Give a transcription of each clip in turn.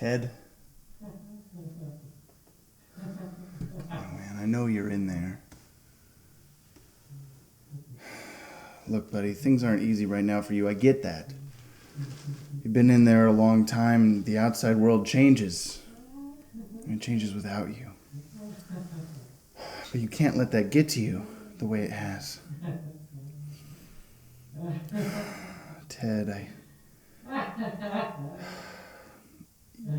Ted? Oh man, I know you're in there. Look, buddy, things aren't easy right now for you. I get that. You've been in there a long time. The outside world changes. And it changes without you. But you can't let that get to you the way it has. Ted,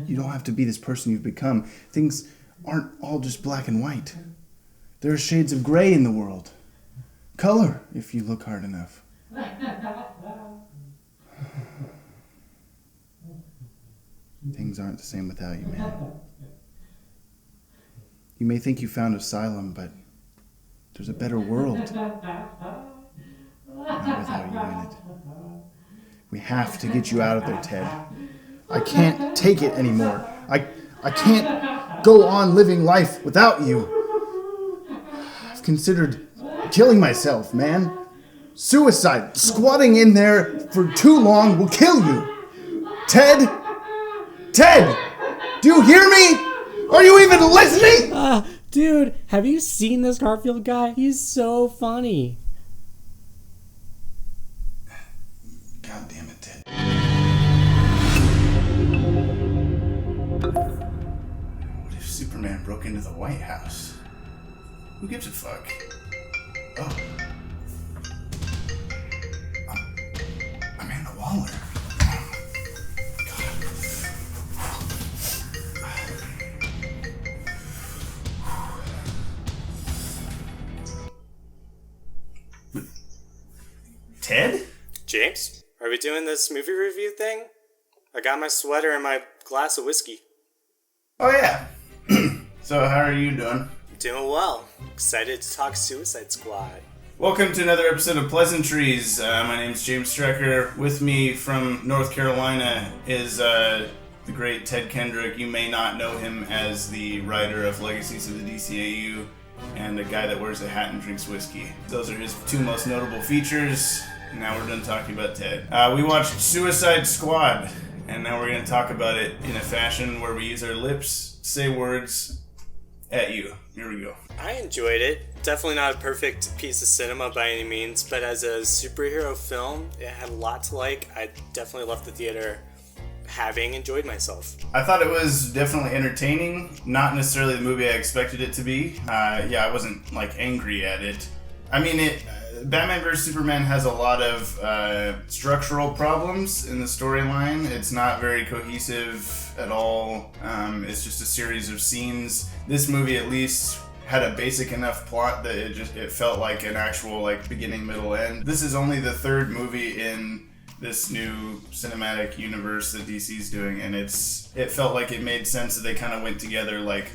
you don't have to be this person you've become. Things aren't all just black and white. There are shades of gray in the world. Color, if you look hard enough. Things aren't the same without you, man. You may think you found asylum, but there's a better world. Not without you in it. We have to get you out of there, Ted. I can't take it anymore. I can't go on living life without you. I've considered killing myself, man. Suicide. Squatting in there for too long will kill you. Ted? Ted! Do you hear me? Are you even listening? Dude, have you seen this Garfield guy? He's so funny. God damn it, Ted. What if Superman broke into the White House? Who gives a fuck? Oh. I'm Amanda Waller. Ted? James, are we doing this movie review thing? I got my sweater and my glass of whiskey. Oh yeah. So how are you doing? Doing well. Excited to talk Suicide Squad. Welcome to another episode of Pleasantries. My name's James Strecker. With me from North Carolina is the great Ted Kendrick. You may not know him as the writer of Legacies of the DCAU and a guy that wears a hat and drinks whiskey. Those are his two most notable features. Now we're done talking about Ted. We watched Suicide Squad, and now we're going to talk about it in a fashion where we use our lips, say words at you. Here we go. I enjoyed it. Definitely not a perfect piece of cinema by any means, but as a superhero film, it had a lot to like. I definitely left the theater having enjoyed myself. I thought it was definitely entertaining, not necessarily the movie I expected it to be. I wasn't like angry at it. I mean, Batman vs. Superman has a lot of structural problems in the storyline. It's not very cohesive at all. It's just a series of scenes. This movie at least had a basic enough plot that it felt like an actual like beginning, middle, end. This is only the third movie in this new cinematic universe that DC's doing, and it felt like it made sense that they kind of went together. Like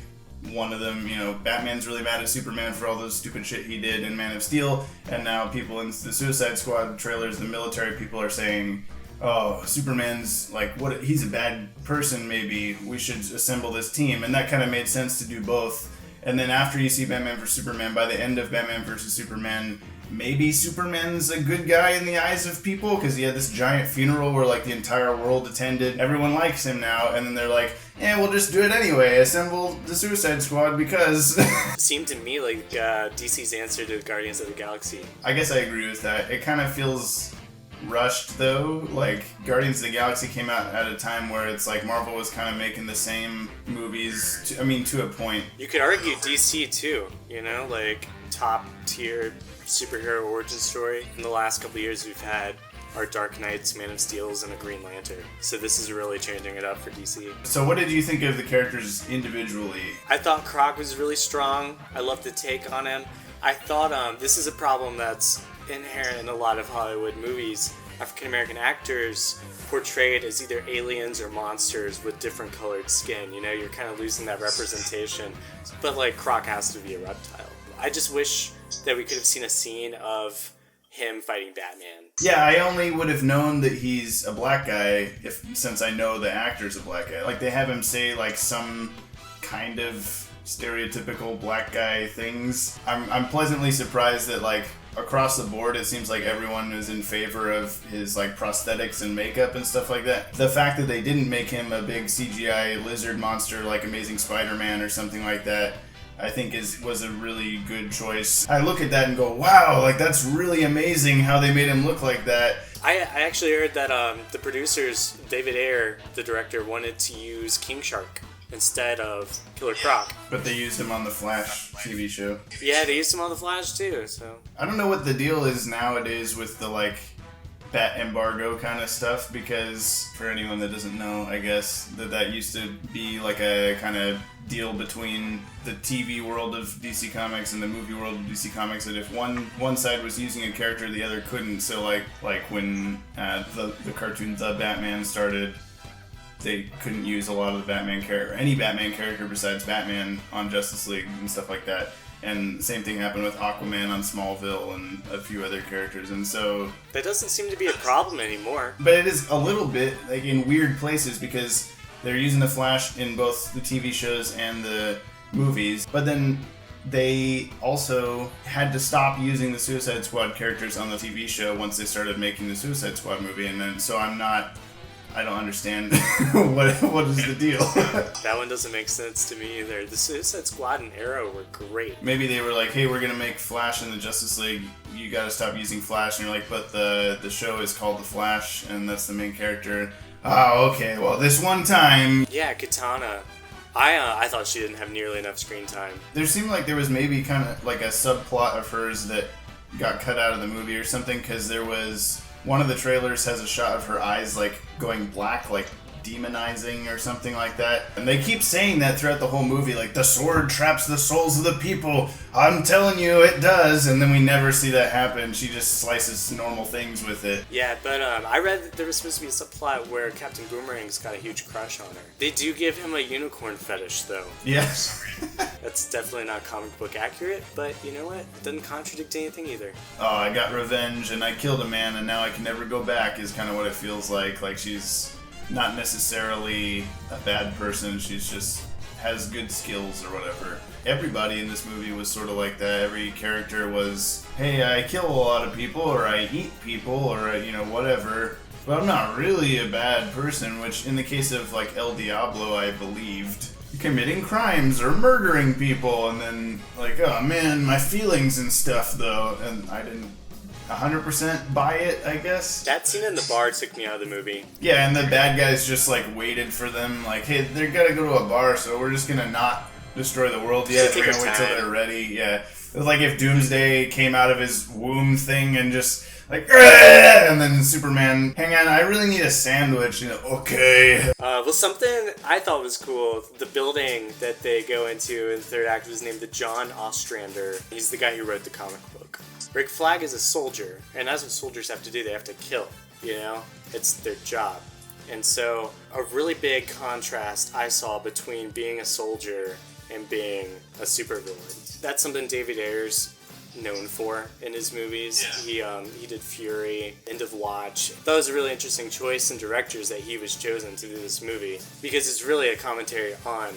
one of them, Batman's really mad at Superman for all those stupid shit he did in Man of Steel, and now people in the Suicide Squad trailers, the military people are saying, oh, Superman's like, what? He's a bad person, maybe we should assemble this team, and that kind of made sense to do both. And then after you see Batman vs. Superman, by the end of Batman vs. Superman, maybe Superman's a good guy in the eyes of people because he had this giant funeral where like the entire world attended. Everyone likes him now, and then they're like, we'll just do it anyway. Assemble the Suicide Squad because... It seemed to me like DC's answer to Guardians of the Galaxy. I guess I agree with that. It kind of feels rushed though. Like Guardians of the Galaxy came out at a time where it's like Marvel was kind of making the same movies, to a point. You could argue DC too, like top tier superhero origin story. In the last couple of years we've had our Dark Knights, Man of Steel's, and a Green Lantern. So this is really changing it up for DC. So what did you think of the characters individually? I thought Croc was really strong. I loved the take on him. I thought this is a problem that's inherent in a lot of Hollywood movies. African American actors portrayed as either aliens or monsters with different colored skin. You're kind of losing that representation. But like Croc has to be a reptile. I just wish that we could have seen a scene of him fighting Batman. Yeah, I only would have known that he's a black guy since I know the actor's a black guy. Like they have him say like some kind of stereotypical black guy things. I'm pleasantly surprised that like across the board, it seems like everyone is in favor of his like prosthetics and makeup and stuff like that. The fact that they didn't make him a big CGI lizard monster like Amazing Spider-Man or something like that, I think was a really good choice. I look at that and go, wow, like that's really amazing how they made him look like that. I actually heard that the producers, David Ayer, the director, wanted to use King Shark instead of Killer Croc. But they used him on the Flash TV show. Yeah, they used him on The Flash too, so... I don't know what the deal is nowadays with the, like, bat embargo kind of stuff, because for anyone that doesn't know, I guess, that used to be like a kind of deal between the TV world of DC Comics and the movie world of DC Comics, that if one side was using a character, the other couldn't. So like when the cartoon The Batman started, they couldn't use a lot of the Batman character, any Batman character besides Batman on Justice League and stuff like that. And the same thing happened with Aquaman on Smallville and a few other characters. And so... that doesn't seem to be a problem anymore. But it is a little bit, like, in weird places, because they're using the Flash in both the TV shows and the movies. But then they also had to stop using the Suicide Squad characters on the TV show once they started making the Suicide Squad movie. And then, so I don't understand what is the deal. That one doesn't make sense to me either. The Suicide Squad and Arrow were great. Maybe they were like, hey, we're going to make Flash in the Justice League. You got to stop using Flash. And you're like, but the show is called The Flash, and that's the main character. Oh, okay. Well, this one time... yeah, Katana. I thought she didn't have nearly enough screen time. There seemed like there was maybe kind of like a subplot of hers that got cut out of the movie or something, because there was... one of the trailers has a shot of her eyes, like, going black, like, demonizing or something like that. And they keep saying that throughout the whole movie, like, the sword traps the souls of the people. I'm telling you, it does. And then we never see that happen. She just slices normal things with it. Yeah, but I read that there was supposed to be a subplot where Captain Boomerang's got a huge crush on her. They do give him a unicorn fetish, though. Yes. That's definitely not comic book accurate, but you know what? It doesn't contradict anything either. Oh, I got revenge and I killed a man and now I can never go back is kind of what it feels like. Like, she's not necessarily a bad person, she's just has good skills or whatever. Everybody in this movie was sort of like that. Every character was, hey, I kill a lot of people, or I eat people, or, you know, whatever. But I'm not really a bad person, which in the case of, like, El Diablo, I believed. Committing crimes or murdering people, and then, like, oh man, my feelings and stuff, though. And I didn't 100% buy it, I guess. That scene in the bar took me out of the movie. Yeah, and the bad guys just, like, waited for them, like, hey, they're gonna go to a bar, so we're just gonna not destroy the world yet. We're gonna wait till they're ready. Yeah. It was like if Doomsday came out of his womb thing and just, like, and then Superman, hang on, I really need a sandwich. You know, okay. Well, something I thought was cool, the building that they go into in the third act was named the John Ostrander. He's the guy who wrote the comic book. Rick Flag is a soldier, and that's what soldiers have to do. They have to kill, you know? It's their job. And so, a really big contrast I saw between being a soldier and being a supervillain. That's something David Ayer's known for in his movies. Yeah. He did Fury, End of Watch. That was a really interesting choice in directors that he was chosen to do this movie, because it's really a commentary on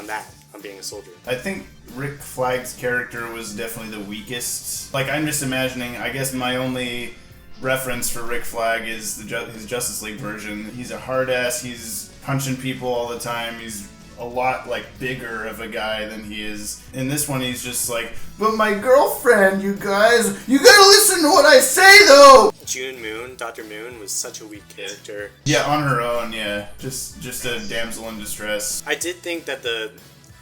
that, on being a soldier. I think Rick Flag's character was definitely the weakest. Like, I'm just imagining, I guess my only reference for Rick Flag is his Justice League version. He's a hard ass, he's punching people all the time, he's a lot, like, bigger of a guy than he is. In this one, he's just like, but my girlfriend, you guys, you gotta listen to what I say, though! June Moon, Dr. Moon, was such a weak character. Yeah, on her own, yeah. Just a damsel in distress. I did think that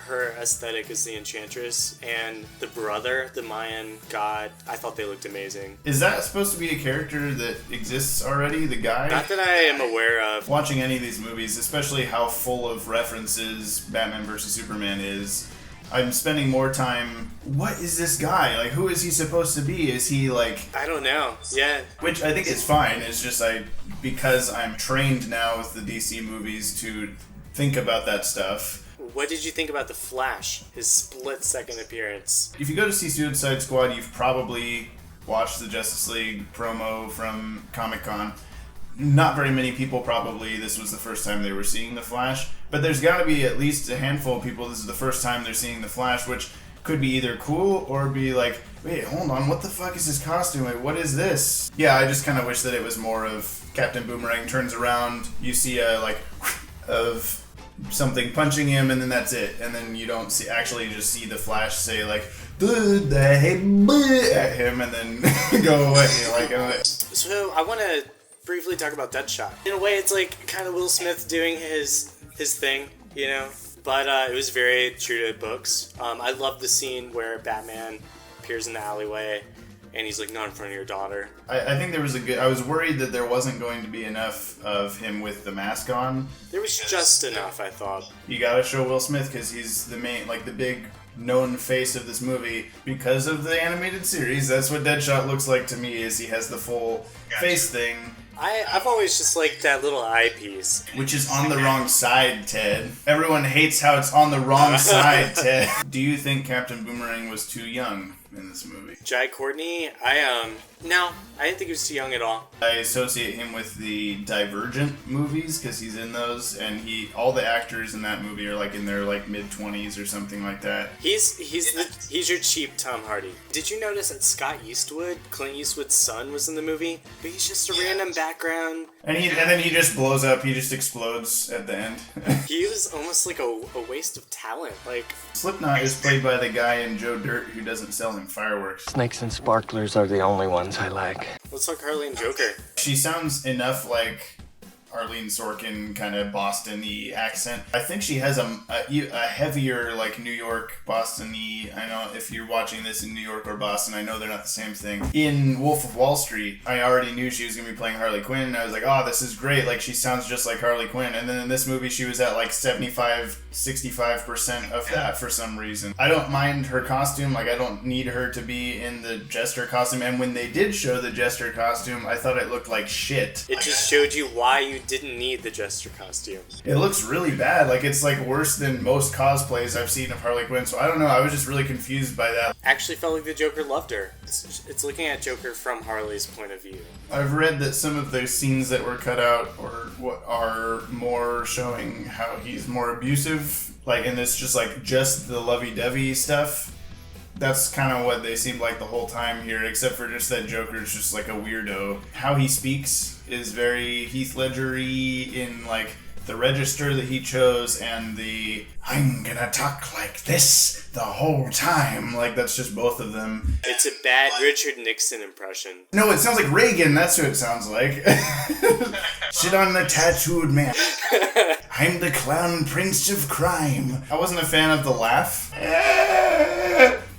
her aesthetic as the Enchantress and the brother, the Mayan god, I thought they looked amazing. Is that supposed to be a character that exists already, the guy? Not that I am aware of. Watching any of these movies, especially how full of references Batman vs. Superman is, I'm spending more time, what is this guy? Like, who is he supposed to be? Is he, like... I don't know. Yeah. Which I think is fine. It's just because I'm trained now with the DC movies to think about that stuff. What did you think about The Flash, his split-second appearance? If you go to see Suicide Squad, you've probably watched the Justice League promo from Comic-Con. Not very many people probably, this was the first time they were seeing The Flash, but there's got to be at least a handful of people, this is the first time they're seeing The Flash, which could be either cool or be like, wait, hold on, what the fuck is his costume? Like, what is this? Yeah, I just kind of wish that it was more of Captain Boomerang turns around, you see a, like, of something punching him, and then that's it. And then you don't actually just see the Flash say, like, at him, and then go away. So I want to briefly talk about Deadshot. In a way, it's like kind of Will Smith doing his thing, you know? But it was very true to books. I love the scene where Batman appears in the alleyway and he's like, not in front of your daughter. I think there was I was worried that there wasn't going to be enough of him with the mask on. There was just enough, I thought. You gotta show Will Smith because he's the main, like the big known face of this movie because of the animated series. That's what Deadshot looks like to me, is he has the full face thing. I've always just liked that little eyepiece. Which is on the wrong side, Ted. Everyone hates how it's on the wrong side, Ted. Do you think Captain Boomerang was too young in this movie? Jai Courtney, no, I didn't think he was too young at all. I associate him with the Divergent movies because he's in those, and all the actors in that movie are like in their like mid-20s or something like that. He's your cheap Tom Hardy. Did you notice that Scott Eastwood, Clint Eastwood's son, was in the movie? But he's just a random background. And then he just blows up. He just explodes at the end. He was almost like a waste of talent. Like Slipknot is played by the guy in Joe Dirt who doesn't sell him fireworks. Snakes and sparklers are the only ones I like. Let's talk Harley and Joker. She sounds enough like Arlene Sorkin kind of Boston-y accent. I think she has a heavier like New York Boston-y. I know if you're watching this in New York or Boston, I know they're not the same thing. In Wolf of Wall Street, I already knew she was going to be playing Harley Quinn, and I was like, oh, this is great. Like, she sounds just like Harley Quinn. And then in this movie, she was at like 65% of that for some reason. I don't mind her costume. Like, I don't need her to be in the Jester costume. And when they did show the Jester costume, I thought it looked like shit. It just showed you why you didn't need the Jester costume. It looks really bad. Like, it's like worse than most cosplays I've seen of Harley Quinn. So I don't know. I was just really confused by that. Actually felt like the Joker loved her. It's looking at Joker from Harley's point of view. I've read that some of those scenes that were cut out are more showing how he's more abusive. Like, and it's just the lovey-dovey stuff. That's kind of what they seemed like the whole time here, except for just that Joker's just like a weirdo. How he speaks is very Heath Ledger-y in like the register that he chose, and the I'm gonna talk like this the whole time. Like, that's just both of them. It's a bad Richard Nixon impression. No, it sounds like Reagan. That's who it sounds like. Sit on the tattooed man. I'm the clown prince of crime. I wasn't a fan of the laugh.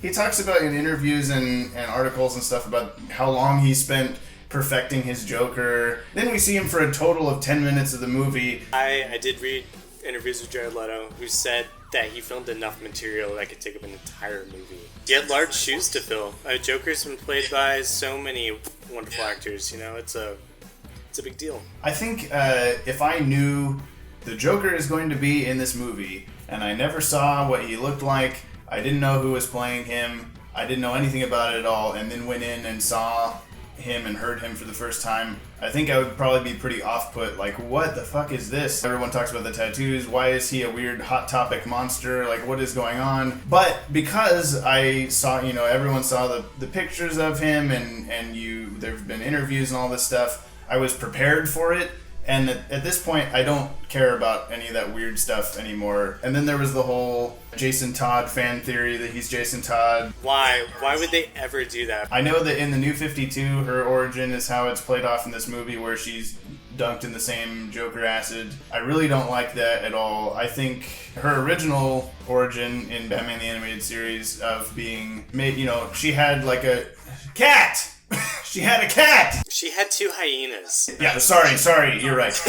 He talks about in interviews and articles and stuff about how long he spent perfecting his Joker. Then we see him for a total of 10 minutes of the movie. I did read interviews with Jared Leto, who said that he filmed enough material that could take up an entire movie. He had large shoes to fill. Joker's been played by so many wonderful actors, you know, it's a big deal. I think if I knew the Joker is going to be in this movie, and I never saw what he looked like, I didn't know who was playing him, I didn't know anything about it at all, and then went in and saw him and heard him for the first time, I think I would probably be pretty off-put. Like, what the fuck is this? Everyone talks about the tattoos. Why is he a weird Hot Topic monster? Like, what is going on? But because I saw, you know, everyone saw the pictures of him, and there've been interviews and all this stuff, I was prepared for it. And at this point, I don't care about any of that weird stuff anymore. And then there was the whole Jason Todd fan theory that he's Jason Todd. Why? Why would they ever do that? I know that in the New 52, her origin is how it's played off in this movie, where she's dunked in the same Joker acid. I really don't like that at all. I think her original origin in Batman the Animated Series of being made, you know, she had like a cat! She had a cat! She had 2 hyenas. Yeah, sorry, you're right.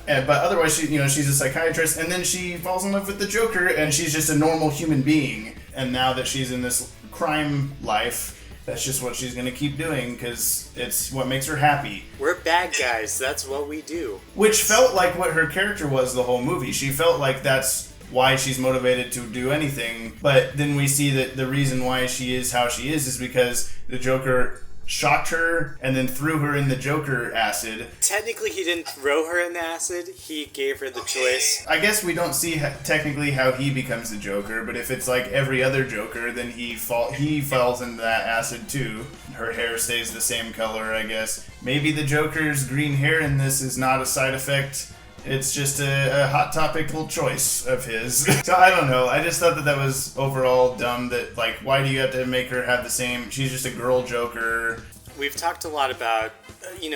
But otherwise, she's a psychiatrist, and then she falls in love with the Joker, and she's just a normal human being. And now that she's in this crime life, that's just what she's gonna keep doing, because it's what makes her happy. We're bad guys, that's what we do. Which felt like what her character was the whole movie. She felt like that's why she's motivated to do anything, but then we see that the reason why she is how she is because the Joker shocked her and then threw her in the Joker acid. Technically, he didn't throw her in the acid. He gave her the choice. I guess we don't see technically how he becomes the Joker, but if it's like every other Joker, then he falls into that acid too. Her hair stays the same color, I guess. Maybe the Joker's green hair in this is not a side effect. It's just a hot topic little choice of his. So I don't know. I just thought that was overall dumb. That, like, why do you have to make her have the same... She's just a girl Joker. We've talked a lot about,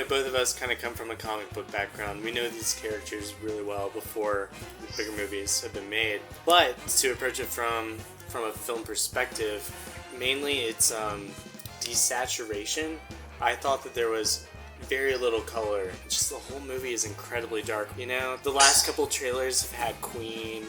both of us kind of come from a comic book background. We know these characters really well before the bigger movies have been made. But to approach it from a film perspective, mainly it's desaturation. I thought that there was very little color. Just the whole movie is incredibly dark. The last couple trailers have had Queen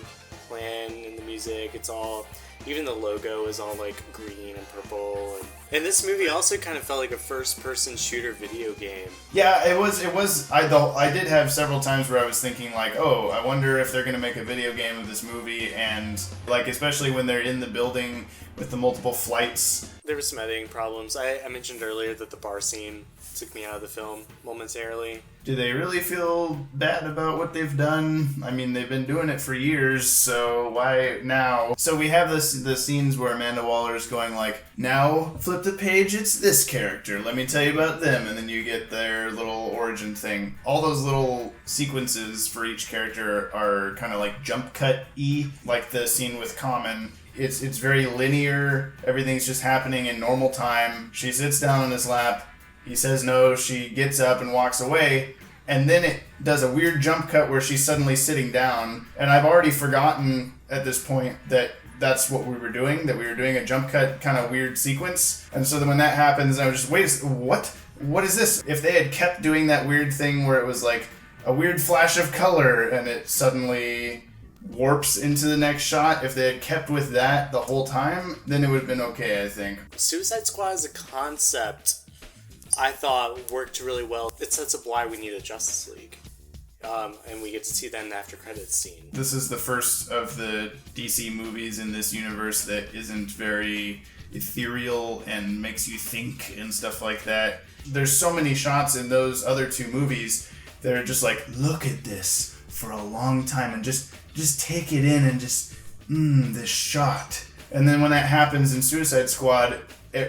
playing in the music. It's all, even the logo is all like green and purple. And this movie also kind of felt like a first-person shooter video game. Yeah, it was. I did have several times where I was thinking like, oh, I wonder if they're gonna make a video game of this movie, and like especially when they're in the building with the multiple flights. There were some editing problems. I mentioned earlier that the bar scene took me out of the film momentarily. Do they really feel bad about what they've done? I mean, they've been doing it for years, so why now? So we have the scenes where Amanda Waller's going like, now flip the page, it's this character. Let me tell you about them. And then you get their little origin thing. All those little sequences for each character are kind of like jump cut-y, like the scene with Common. It's very linear. Everything's just happening in normal time. She sits down on his lap. He says no. She gets up and walks away. And then it does a weird jump cut where she's suddenly sitting down. And I've already forgotten at this point that that's what we were doing, that we were doing a jump cut kind of weird sequence. And so then when that happens, I was just, wait, what? What is this? If they had kept doing that weird thing where it was like a weird flash of color and it suddenly warps into the next shot, if they had kept with that the whole time, then it would have been okay, I think. Suicide Squad as a concept, I thought worked really well. It sets up why we need a Justice League. And we get to see that in the after credits scene. This is the first of the DC movies in this universe that isn't very ethereal and makes you think and stuff like that. There's so many shots in those other two movies that are just like, look at this for a long time and just take it in and just, this shot. And then when that happens in Suicide Squad,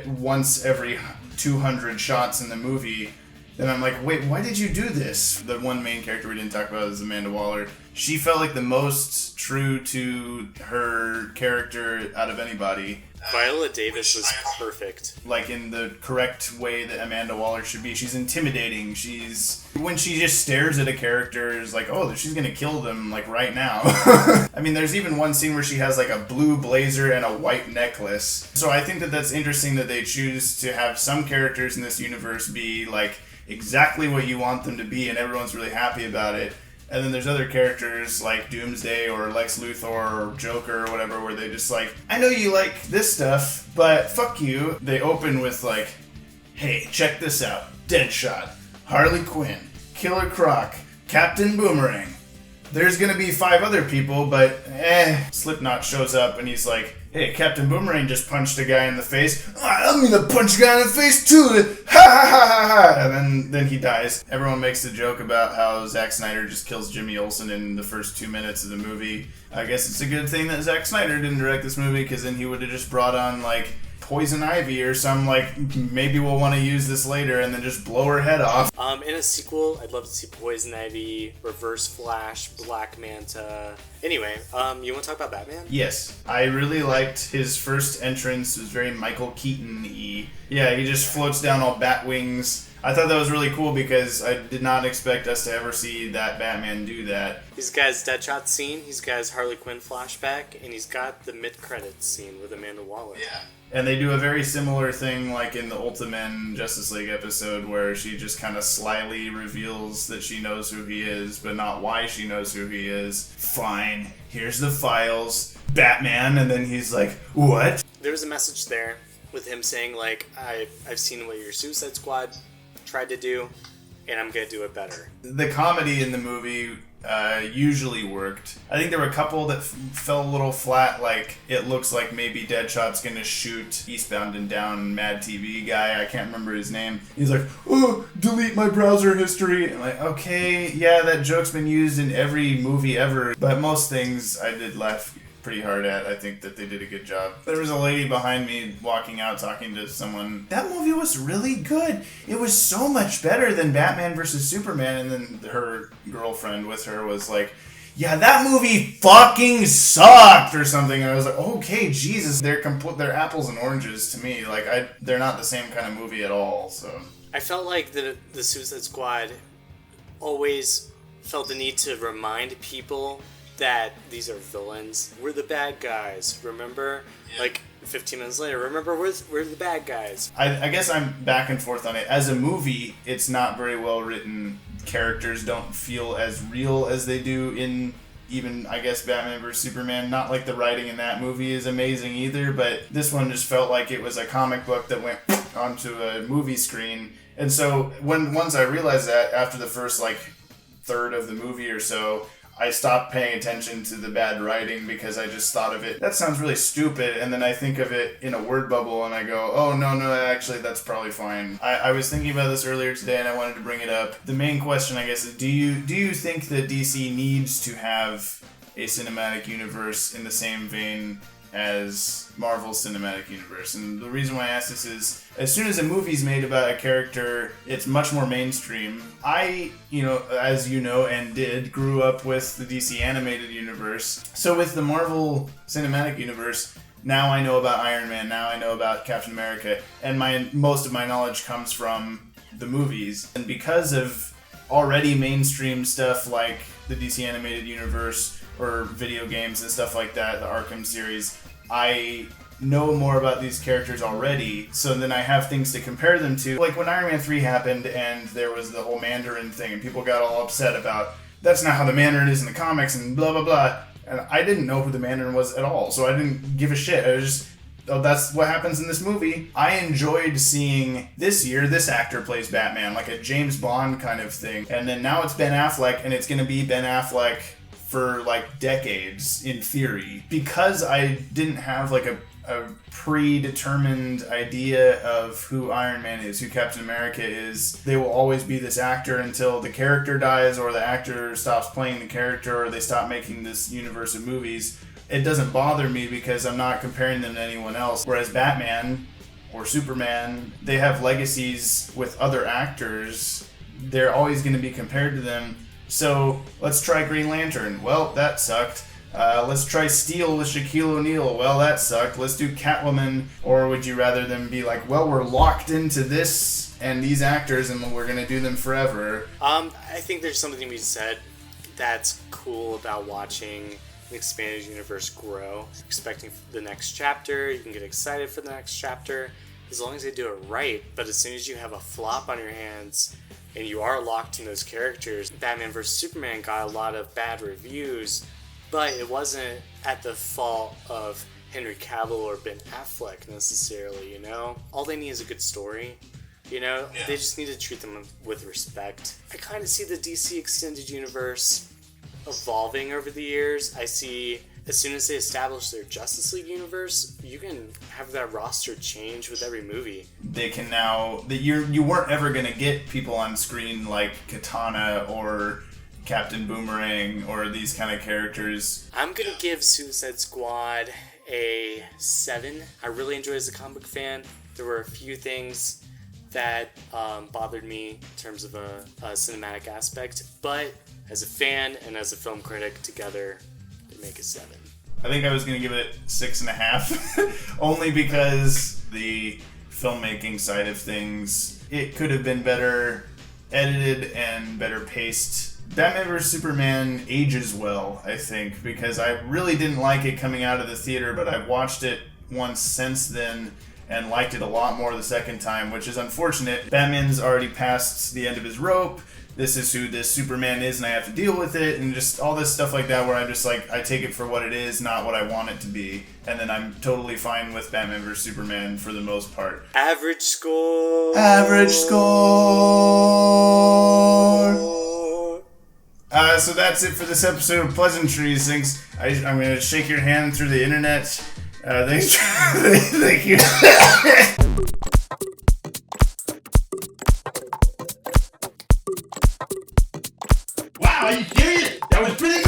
once every 200 shots in the movie, then I'm like, wait, why did you do this? The one main character we didn't talk about is Amanda Waller. She felt like the most true to her character out of anybody. Viola Davis was perfect. Like in the correct way that Amanda Waller should be. She's intimidating. When she just stares at a character, is like, oh, she's gonna kill them like right now. I mean, there's even one scene where she has like a blue blazer and a white necklace. So I think that that's interesting that they choose to have some characters in this universe be like exactly what you want them to be, and everyone's really happy about it. And then there's other characters like Doomsday or Lex Luthor or Joker or whatever where they just like, I know you like this stuff, but fuck you. They open with like, hey, check this out. Deadshot, Harley Quinn, Killer Croc, Captain Boomerang. There's gonna be 5 other people, but Slipknot shows up and he's like, hey, Captain Boomerang just punched a guy in the face. I'm gonna punch a guy in the face too. Ha ha ha ha ha. And then he dies. Everyone makes the joke about how Zack Snyder just kills Jimmy Olsen in the first 2 minutes of the movie. I guess it's a good thing that Zack Snyder didn't direct this movie, because then he would have just brought on like Poison Ivy or some like, maybe we'll want to use this later, and then just blow her head off. In a sequel, I'd love to see Poison Ivy, Reverse Flash, Black Manta. Anyway, you want to talk about Batman? Yes. I really liked his first entrance. It was very Michael Keaton-y. Yeah, he just floats down all bat wings. I thought that was really cool because I did not expect us to ever see that Batman do that. He's got his Deadshot scene, he's got his Harley Quinn flashback, and he's got the mid-credits scene with Amanda Waller. Yeah. And they do a very similar thing like in the Ultimate Justice League episode where she just kind of slyly reveals that she knows who he is, but not why she knows who he is. Fine, here's the files, Batman, and then he's like, what? There was a message there with him saying like, I've seen what your Suicide Squad tried to do, and I'm gonna do it better. The comedy in the movie usually worked. I think there were a couple that fell a little flat, like it looks like maybe Deadshot's gonna shoot Eastbound and Down Mad TV guy, I can't remember his name. He's like, oh, delete my browser history. I'm like, okay, yeah, that joke's been used in every movie ever, but most things I did laugh pretty hard at. I think that they did a good job. There was a lady behind me walking out talking to someone. That movie was really good. It was so much better than Batman vs. Superman. And then her girlfriend with her was like, yeah, that movie fucking sucked or something. And I was like, okay, Jesus. They're apples and oranges to me. Like, they're not the same kind of movie at all. So I felt like the Suicide Squad always felt the need to remind people that these are villains. We're the bad guys, remember? Yeah. Like, 15 minutes later, remember, we're the bad guys. I guess I'm back and forth on it. As a movie, it's not very well written. Characters don't feel as real as they do in even, I guess, Batman vs. Superman. Not like the writing in that movie is amazing either, but this one just felt like it was a comic book that went onto a movie screen. And so once I realized that, after the first, like, third of the movie or so, I stopped paying attention to the bad writing because I just thought of it, that sounds really stupid, and then I think of it in a word bubble and I go, oh, no, actually, that's probably fine. I was thinking about this earlier today and I wanted to bring it up. The main question, I guess, is do you think that DC needs to have a cinematic universe in the same vein as Marvel's cinematic universe? And the reason why I ask this is, as soon as a movie's made about a character, it's much more mainstream. I, as you know and did, grew up with the DC animated universe. So with the Marvel cinematic universe, now I know about Iron Man, now I know about Captain America, and most of my knowledge comes from the movies. And because of already mainstream stuff like the DC animated universe, or video games and stuff like that, the Arkham series, I know more about these characters already, so then I have things to compare them to. Like when Iron Man 3 happened and there was the whole Mandarin thing and people got all upset about, that's not how the Mandarin is in the comics and blah blah blah, and I didn't know who the Mandarin was at all, so I didn't give a shit. I was just, oh, that's what happens in this movie. I enjoyed seeing this year, this actor plays Batman, like a James Bond kind of thing, and then now it's Ben Affleck, and it's gonna be Ben Affleck for like decades in theory, because I didn't have like a predetermined idea of who Iron Man is, who Captain America is. They will always be this actor until the character dies or the actor stops playing the character or they stop making this universe of movies. It doesn't bother me because I'm not comparing them to anyone else. Whereas Batman or Superman, they have legacies with other actors. They're always going to be compared to them. So let's try Green Lantern. Well, that sucked. Let's try Steel with Shaquille O'Neal. Well, that sucked. Let's do Catwoman. Or would you rather them be like, well, we're locked into this and these actors and we're going to do them forever? I think there's something to be said that's cool about watching an expanded universe grow. Expecting the next chapter, you can get excited for the next chapter as long as they do it right. But as soon as you have a flop on your hands and you are locked in those characters, Batman vs. Superman got a lot of bad reviews, but it wasn't at the fault of Henry Cavill or Ben Affleck necessarily, you know? All they need is a good story, you know? Yeah. They just need to treat them with respect. I kind of see the DC Extended Universe evolving over the years. I see as soon as they establish their Justice League universe, you can have that roster change with every movie. They can now... You weren't ever going to get people on screen like Katana or Captain Boomerang or these kind of characters. I'm going to give Suicide Squad a 7. I really enjoyed it as a comic book fan. There were a few things that bothered me in terms of a cinematic aspect, but as a fan and as a film critic together, they make a 7. I think I was going to give it 6.5, only because the filmmaking side of things, it could have been better edited and better paced. Batman vs. Superman ages well, I think, because I really didn't like it coming out of the theater, but I've watched it once since then and liked it a lot more the second time, which is unfortunate. Batman's already past the end of his rope. This is who this Superman is, and I have to deal with it, and just all this stuff like that where I'm just like, I take it for what it is, not what I want it to be. And then I'm totally fine with Batman vs. Superman for the most part. Average score. So that's it for this episode of Pleasantries. Thanks. I'm going to shake your hand through the internet. Thanks. Thank you. Wow, are you serious? That was pretty good.